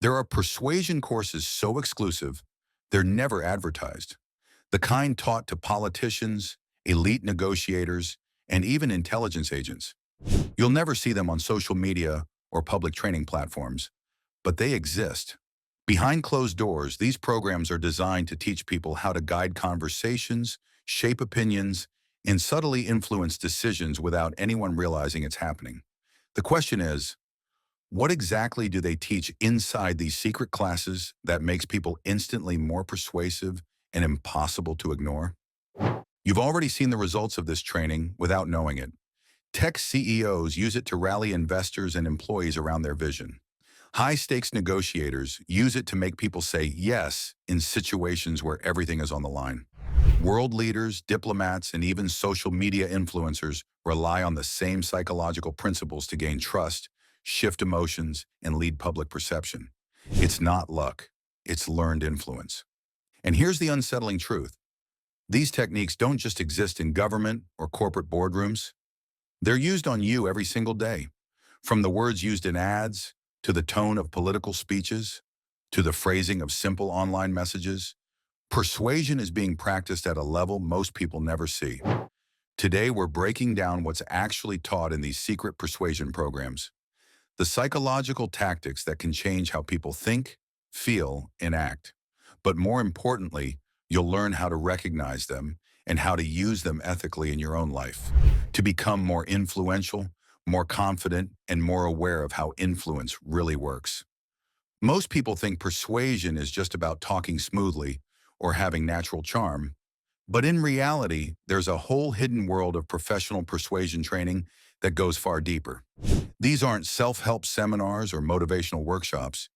There are persuasion courses so exclusive, they're never advertised. The kind taught to politicians, elite negotiators, and even intelligence agents. You'll never see them on social media or public training platforms, but they exist. Behind closed doors, these programs are designed to teach people how to guide conversations, shape opinions, and subtly influence decisions without anyone realizing it's happening. The question is, what exactly do they teach inside these secret classes that makes people instantly more persuasive and impossible to ignore? You've already seen the results of this training without knowing it. Tech CEOs use it to rally investors and employees around their vision. High-stakes negotiators use it to make people say yes in situations where everything is on the line. World leaders, diplomats, and even social media influencers rely on the same psychological principles to gain trust, shift emotions, and lead public perception. It's not luck, it's learned influence. And here's the unsettling truth. These techniques don't just exist in government or corporate boardrooms. They're used on you every single day, from the words used in ads, to the tone of political speeches, to the phrasing of simple online messages. Persuasion is being practiced at a level most people never see. Today, we're breaking down what's actually taught in these secret persuasion programs, the psychological tactics that can change how people think, feel, and act. But more importantly, you'll learn how to recognize them and how to use them ethically in your own life to become more influential, more confident, and more aware of how influence really works. Most people think persuasion is just about talking smoothly or having natural charm, but in reality, there's a whole hidden world of professional persuasion training that goes far deeper. These aren't self-help seminars or motivational workshops.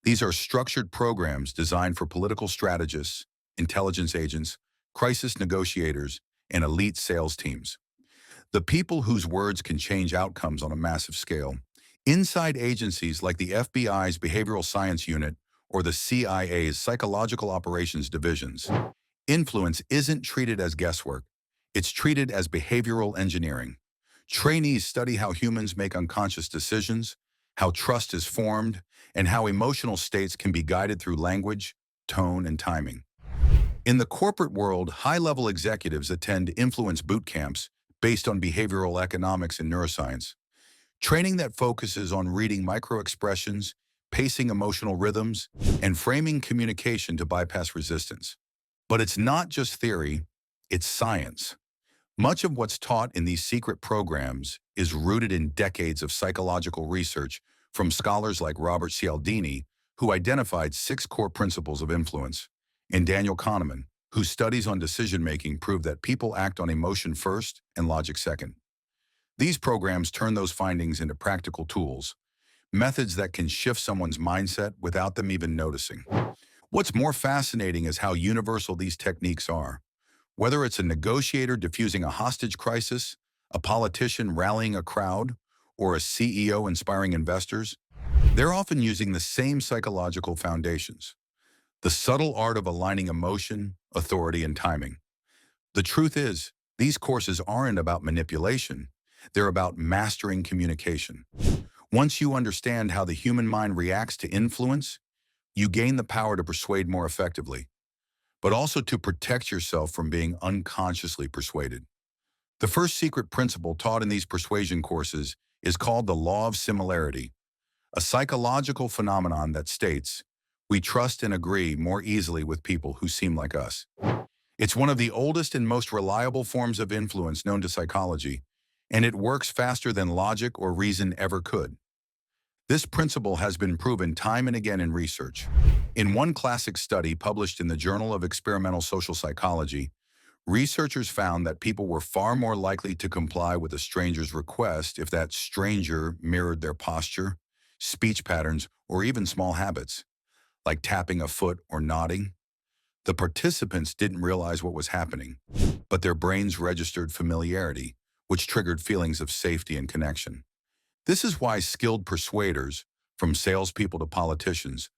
These are structured programs designed for political strategists, intelligence agents, crisis negotiators, and elite sales teams. The people whose words can change outcomes on a massive scale. Inside agencies like the FBI's Behavioral Science Unit or the CIA's Psychological Operations Divisions, influence isn't treated as guesswork. It's treated as behavioral engineering. Trainees study how humans make unconscious decisions, how trust is formed, and how emotional states can be guided through language, tone, and timing. In the corporate world, high-level executives attend influence boot camps based on behavioral economics and neuroscience, training that focuses on reading microexpressions, pacing emotional rhythms, and framing communication to bypass resistance. But it's not just theory, it's science. Much of what's taught in these secret programs is rooted in decades of psychological research from scholars like Robert Cialdini, who identified 6 core principles of influence, and Daniel Kahneman, whose studies on decision-making prove that people act on emotion first and logic second. These programs turn those findings into practical tools, methods that can shift someone's mindset without them even noticing. What's more fascinating is how universal these techniques are. Whether it's a negotiator diffusing a hostage crisis, a politician rallying a crowd, or a CEO inspiring investors, they're often using the same psychological foundations. The subtle art of aligning emotion, authority, and timing. The truth is, these courses aren't about manipulation. They're about mastering communication. Once you understand how the human mind reacts to influence, you gain the power to persuade more effectively, but also to protect yourself from being unconsciously persuaded. The first secret principle taught in these persuasion courses is called the law of similarity, a psychological phenomenon that states, we trust and agree more easily with people who seem like us. It's one of the oldest and most reliable forms of influence known to psychology, and it works faster than logic or reason ever could. This principle has been proven time and again in research. In one classic study published in the Journal of Experimental Social Psychology, researchers found that people were far more likely to comply with a stranger's request if that stranger mirrored their posture, speech patterns, or even small habits, like tapping a foot or nodding. The participants didn't realize what was happening, but their brains registered familiarity, which triggered feelings of safety and connection. This is why skilled persuaders, from salespeople to politicians,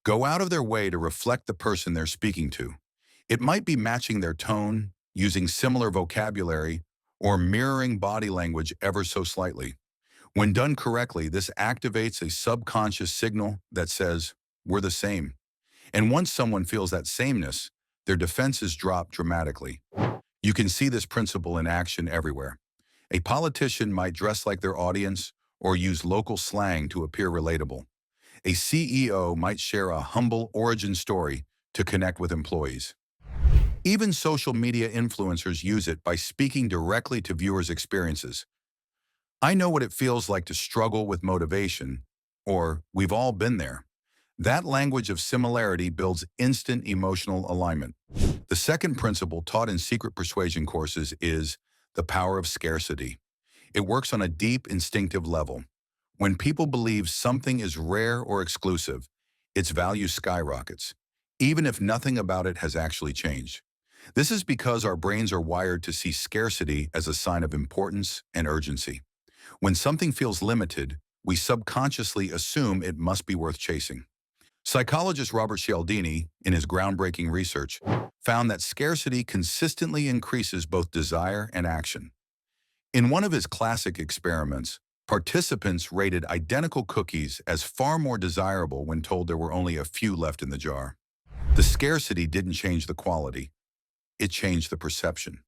go out of their way to reflect the person they're speaking to. It might be matching their tone, using similar vocabulary, or mirroring body language ever so slightly. When done correctly, this activates a subconscious signal that says, we're the same. And once someone feels that sameness, their defenses drop dramatically. You can see this principle in action everywhere. A politician might dress like their audience or use local slang to appear relatable. A CEO might share a humble origin story to connect with employees. Even social media influencers use it by speaking directly to viewers' experiences. I know what it feels like to struggle with motivation, or we've all been there. That language of similarity builds instant emotional alignment. The second principle taught in secret persuasion courses is the power of scarcity. It works on a deep instinctive level. When people believe something is rare or exclusive, its value skyrockets, even if nothing about it has actually changed. This is because our brains are wired to see scarcity as a sign of importance and urgency. When something feels limited, we subconsciously assume it must be worth chasing. Psychologist Robert Cialdini, in his groundbreaking research, found that scarcity consistently increases both desire and action. In one of his classic experiments, participants rated identical cookies as far more desirable when told there were only a few left in the jar. The scarcity didn't change the quality, it changed the perception.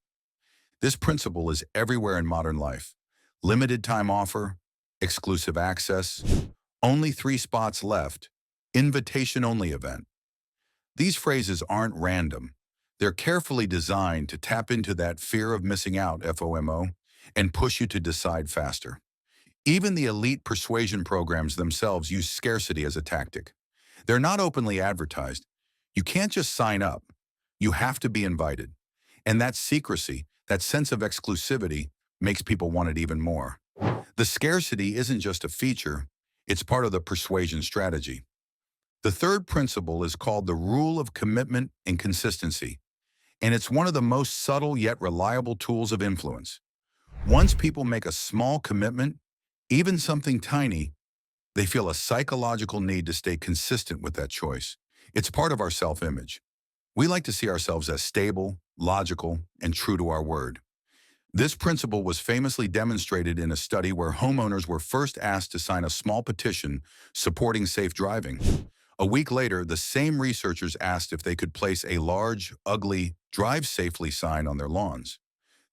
This principle is everywhere in modern life. Limited time offer, exclusive access, only 3 spots left, invitation-only event. These phrases aren't random. They're carefully designed to tap into that fear of missing out, FOMO, and push you to decide faster. Even the elite persuasion programs themselves use scarcity as a tactic. They're not openly advertised. You can't just sign up. You have to be invited. And that secrecy, that sense of exclusivity, makes people want it even more. The scarcity isn't just a feature, it's part of the persuasion strategy. The third principle is called the rule of commitment and consistency, and it's one of the most subtle yet reliable tools of influence. Once people make a small commitment, even something tiny, they feel a psychological need to stay consistent with that choice. It's part of our self-image. We like to see ourselves as stable, logical, and true to our word. This principle was famously demonstrated in a study where homeowners were first asked to sign a small petition supporting safe driving. A week later, the same researchers asked if they could place a large, ugly, "Drive safely" sign on their lawns.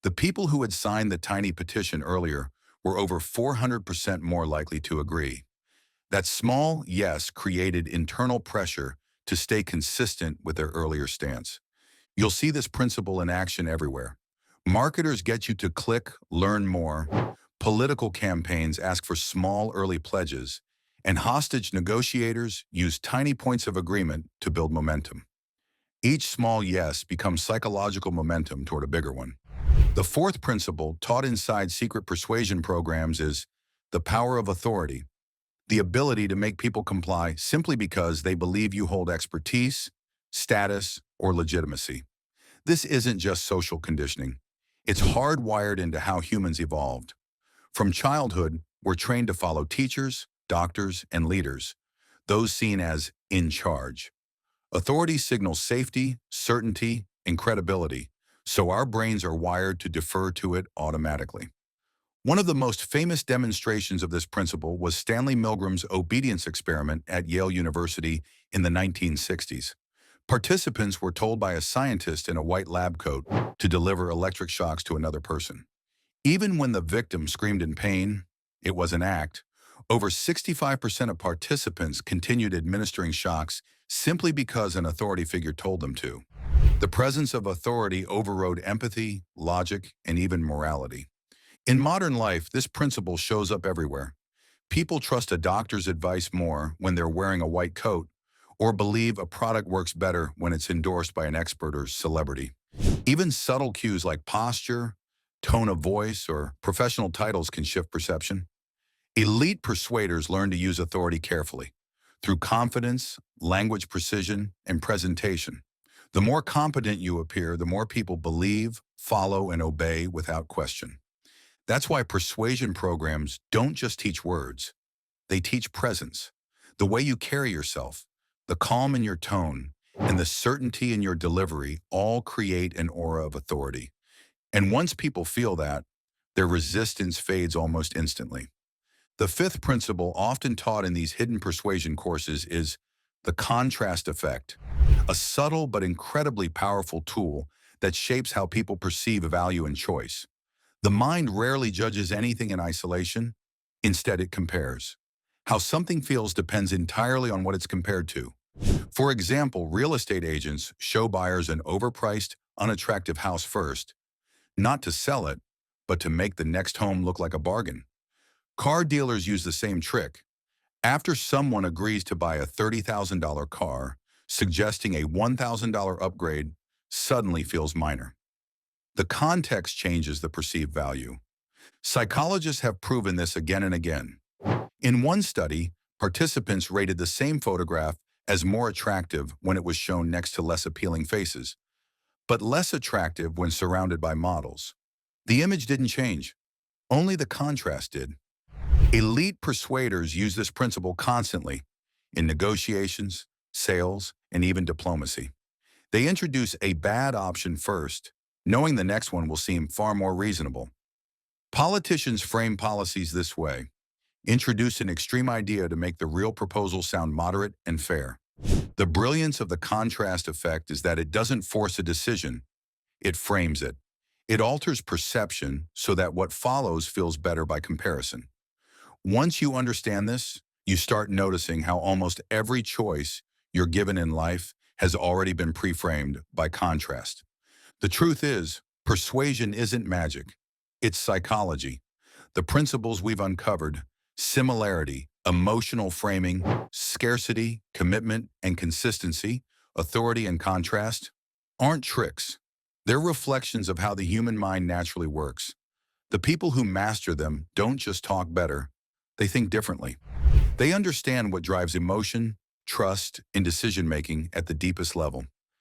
The people who had signed the tiny petition earlier were over 400% more likely to agree. That small yes created internal pressure to stay consistent with their earlier stance. You'll see this principle in action everywhere. Marketers get you to click, learn more. Political campaigns ask for small early pledges. And hostage negotiators use tiny points of agreement to build momentum. Each small yes becomes psychological momentum toward a bigger one. The fourth principle taught inside secret persuasion programs is the power of authority, the ability to make people comply simply because they believe you hold expertise, status, or legitimacy. This isn't just social conditioning. It's hardwired into how humans evolved. From childhood, we're trained to follow teachers, doctors, and leaders, those seen as in charge. Authority signals safety, certainty, and credibility, so our brains are wired to defer to it automatically. One of the most famous demonstrations of this principle was Stanley Milgram's obedience experiment at Yale University in the 1960s. Participants were told by a scientist in a white lab coat to deliver electric shocks to another person. Even when the victim screamed in pain, it was an act. Over 65% of participants continued administering shocks simply because an authority figure told them to. The presence of authority overrode empathy, logic, and even morality. In modern life, this principle shows up everywhere. People trust a doctor's advice more when they're wearing a white coat, or believe a product works better when it's endorsed by an expert or celebrity. Even subtle cues like posture, tone of voice, or professional titles can shift perception. Elite persuaders learn to use authority carefully, through confidence, language precision, and presentation. The more competent you appear, the more people believe, follow, and obey without question. That's why persuasion programs don't just teach words, they teach presence. The way you carry yourself, the calm in your tone, and the certainty in your delivery all create an aura of authority. And once people feel that, their resistance fades almost instantly. The fifth principle often taught in these hidden persuasion courses is The contrast effect, a subtle but incredibly powerful tool that shapes how people perceive value and choice. The mind rarely judges anything in isolation. Instead, it compares. How something feels depends entirely on what it's compared to. For example, real estate agents show buyers an overpriced, unattractive house first, not to sell it, but to make the next home look like a bargain. Car dealers use the same trick. After someone agrees to buy a $30,000 car, suggesting a $1,000 upgrade suddenly feels minor. The context changes the perceived value. Psychologists have proven this again and again. In one study, participants rated the same photograph as more attractive when it was shown next to less appealing faces, but less attractive when surrounded by models. The image didn't change, only the contrast did. Elite persuaders use this principle constantly in negotiations, sales, and even diplomacy. They introduce a bad option first, knowing the next one will seem far more reasonable. Politicians frame policies this way, introduce an extreme idea to make the real proposal sound moderate and fair. The brilliance of the contrast effect is that it doesn't force a decision, it frames it. It alters perception so that what follows feels better by comparison. Once you understand this, you start noticing how almost every choice you're given in life has already been pre-framed by contrast. The truth is, persuasion isn't magic. It's psychology. The principles we've uncovered, similarity, emotional framing, scarcity, commitment and consistency, authority and contrast, aren't tricks. They're reflections of how the human mind naturally works. The people who master them don't just talk better, they think differently. They understand what drives emotion, trust, and decision-making at the deepest level.